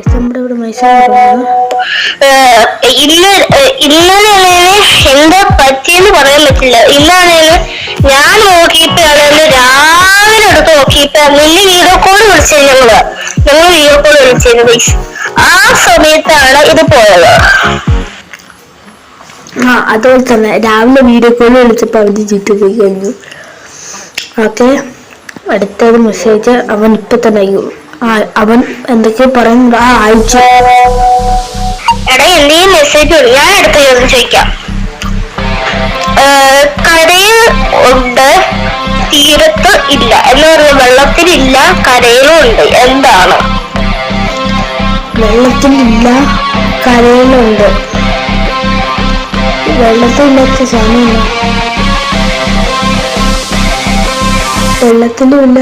നമ്മുടെ ഇവിടെ ഇന്നലെ എന്താ പറ്റിയെന്ന് പറയാൻ പറ്റില്ല. ഇന്നാണേലും ഞാൻ നോക്കിയപ്പോഴാണ് രാവിലെ എടുത്ത് നോക്കിയപ്പോ വലിയ വീഡിയോ കോൾ വിളിച്ചത് ഞങ്ങൾ വീഡിയോ കോൾ വിളിച്ചിരുന്നു. ആ സമയത്താണ് ഇത് പോയത്. അതുപോലെ തന്നെ രാവിലെ വീഡിയോ കോൾ വിളിച്ചപ്പോൾ അവര് ചീറ്റ് പോയി കഴിഞ്ഞു. ഓക്കെ, അടുത്തൊരു മെസ്സേജ് അവൻ ഇപ്പൊ തന്നെ അവൻ എന്തൊക്കെയോ പറയുന്നുണ്ട്. അയച്ചു. എടാ എന്തെങ്കിലും മെസ്സേജ് ഞാൻ അടുത്ത ചോദിക്കാം. കരയിൽ ഉണ്ട്, തീരത്ത് ഇല്ല എന്ന് പറഞ്ഞ വെള്ളത്തിലില്ല, കരയിലും ഉണ്ട്. എന്താണ്? വെള്ളത്തിലില്ല, കരയിലുണ്ട്. വെള്ളത്തിലില്ലാത്ത സാധനമില്ല. വെള്ളത്തിലും ഇല്ല,